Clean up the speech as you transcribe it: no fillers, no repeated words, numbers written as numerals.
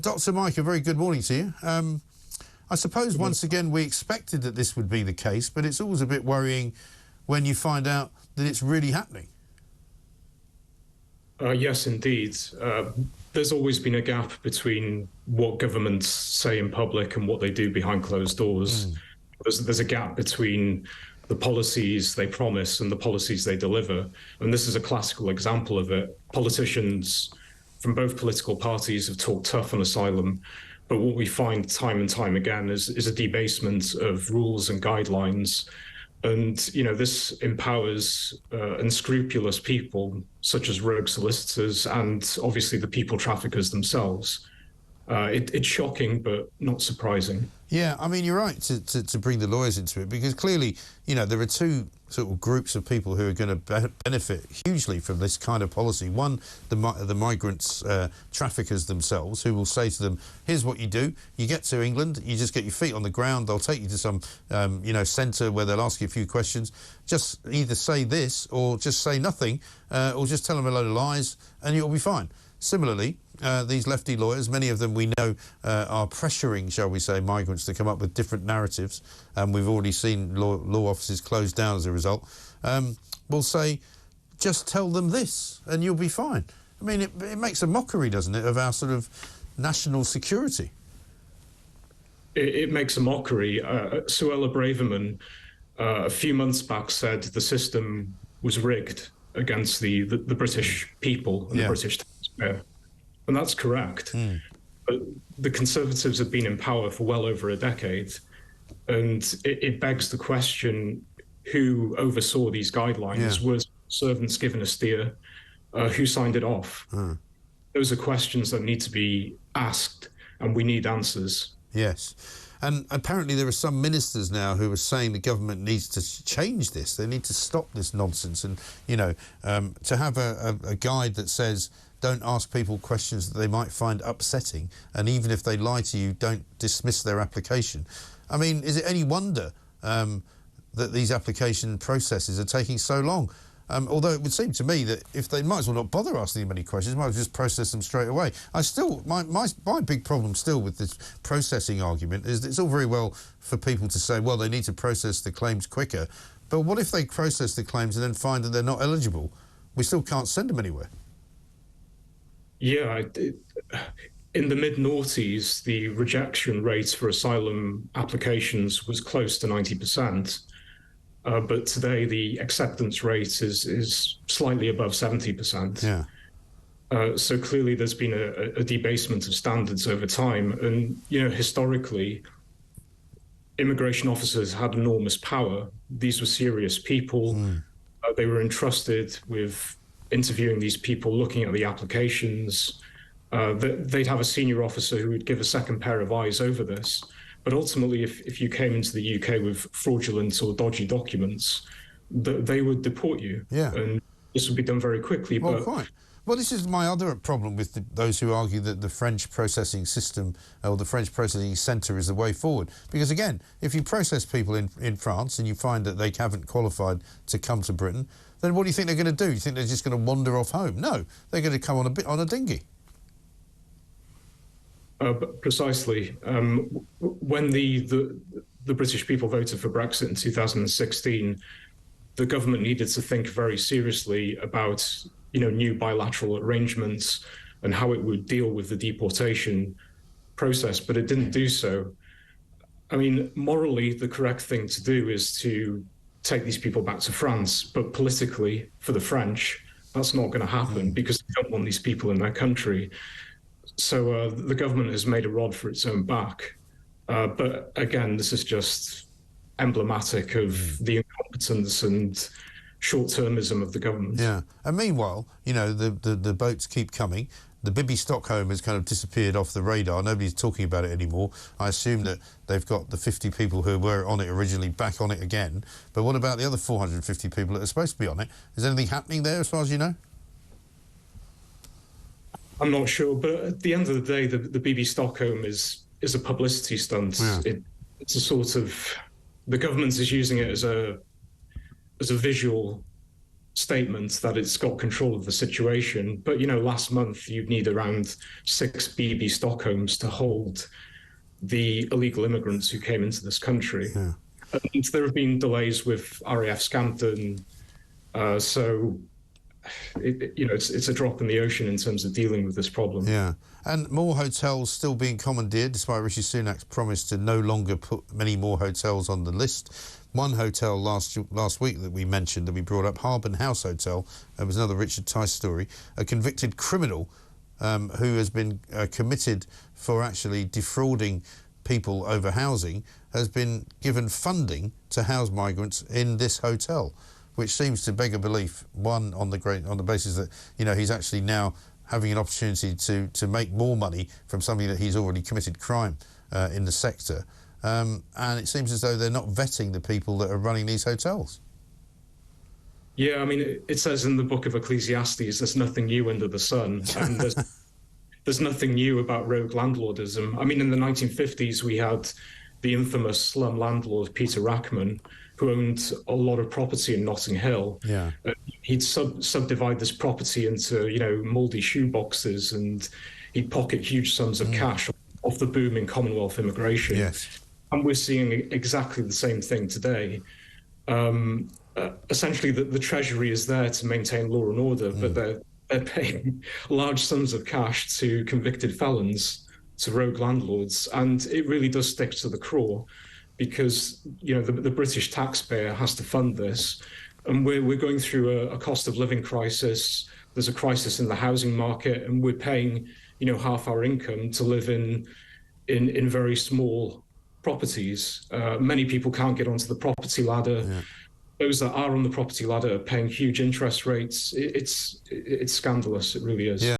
Dr. Mike, a very good morning to you. I suppose once again we expected that this would be the case, but it's always a bit worrying when you find out that it's really happening. Yes, indeed. There's always been a gap between what governments say in public and what they do behind closed doors. There's a gap between the policies they promise and the policies they deliver. And this is a classical example of it. Politicians from both political parties have talked tough on asylum, but what we find time and time again is a debasement of rules and guidelines. And, you know, this empowers unscrupulous people, such as rogue solicitors and obviously the people traffickers themselves. It's shocking, but not surprising. Yeah, I mean, you're right to bring the lawyers into it, because clearly, you know, there are two sort of groups of people who are going to benefit hugely from this kind of policy. One, the migrants, traffickers themselves, who will say to them, here's what you do. You get to England, you just get your feet on the ground. They'll take you to some, you know, centre where they'll ask you a few questions. Just either say this or just say nothing, or just tell them a load of lies and you'll be fine. Similarly, these lefty lawyers, many of them we know are pressuring, shall we say, migrants to come up with different narratives, and we've already seen law offices closed down as a result, will say, just tell them this and you'll be fine. I mean, it makes a mockery, doesn't it, of our sort of national security? It makes a mockery. Suella Braverman, a few months back, said the system was rigged against the British people and the British taxpayer. And that's correct. But the Conservatives have been in power for well over a decade. And it begs the question, who oversaw these guidelines? Was servants given a steer? Who signed it off? Those are questions that need to be asked, and we need answers. Yes. And apparently there are some ministers now who are saying the government needs to change this. They need to stop this nonsense. And, you know, to have a guide that says, don't ask people questions that they might find upsetting, and even if they lie to you, don't dismiss their application. I mean, is it any wonder that these application processes are taking so long? Although it would seem to me that if they might as well not bother asking them any questions, might as well just process them straight away. My big problem still with this processing argument is that it's all very well for people to say, well, they need to process the claims quicker, but what if they process the claims and then find that they're not eligible? We still can't send them anywhere. Yeah, in the mid-noughties, the rejection rate for asylum applications was close to 90%. But today the acceptance rate is slightly above 70%. Yeah. So clearly there's been a debasement of standards over time. And, you know, historically, immigration officers had enormous power. These were serious people. They were entrusted with interviewing these people, looking at the applications. They'd have a senior officer who would give a second pair of eyes over this. But ultimately, if you came into the UK with fraudulent or dodgy documents, they would deport you. Yeah. And this would be done very quickly. Well, quite. Well, this is my other problem with those who argue that the French processing system or the French processing centre is the way forward. Because, again, if you process people in France and you find that they haven't qualified to come to Britain, then what do you think they're going to do? You think they're just going to wander off home? No, they're going to come on a dinghy. Precisely. When the British people voted for Brexit in 2016, the government needed to think very seriously about, you know, new bilateral arrangements and how it would deal with the deportation process, but it didn't do so. I mean, morally, the correct thing to do is to take these people back to France, but politically, for the French, that's not going to happen because they don't want these people in their country. So the government has made a rod for its own back. But again, this is just emblematic of the incompetence and short-termism of the government. Yeah. And meanwhile, you know, the boats keep coming. The BB Stockholm has kind of disappeared off the radar. Nobody's talking about it anymore. I assume that they've got the 50 people who were on it originally back on it again. But what about the other 450 people that are supposed to be on it? Is anything happening there as far as you know? I'm not sure, but at the end of the day, the BB Stockholm is a publicity stunt. Yeah. It's a sort of, the government is using it as a visual statement that it's got control of the situation. But, last month you'd need around 6 BB Stockholms to hold the illegal immigrants who came into this country. Yeah. And there have been delays with RAF Scampton. So, it's a drop in the ocean in terms of dealing with this problem. Yeah. And more hotels still being commandeered, despite Rishi Sunak's promise to no longer put many more hotels on the list. One hotel last week that we mentioned, that we brought up, Harbin House Hotel, it was another Richard Tice story, a convicted criminal who has been committed for actually defrauding people over housing, has been given funding to house migrants in this hotel, which seems to beg a belief, one, on the basis that, he's actually now having an opportunity to make more money from something that he's already committed crime in the sector. And it seems as though they're not vetting the people that are running these hotels. Yeah, I mean, it says in the book of Ecclesiastes, there's nothing new under the sun. And there's nothing new about rogue landlordism. I mean, in the 1950s, we had the infamous slum landlord, Peter Rackman, who owned a lot of property in Notting Hill. Yeah. He'd subdivide this property into, mouldy shoeboxes, and he'd pocket huge sums of cash off the booming Commonwealth immigration. Yes. And we're seeing exactly the same thing today. Essentially, the Treasury is there to maintain law and order, but they're paying large sums of cash to convicted felons, to rogue landlords. And it really does stick to the craw, because the British taxpayer has to fund this, and we're going through a cost of living crisis. There's a crisis in the housing market, and we're paying half our income to live in very small properties. Many people can't get onto the property ladder. Yeah. Those that are on the property ladder are paying huge interest rates. It's scandalous. It really is. Yeah.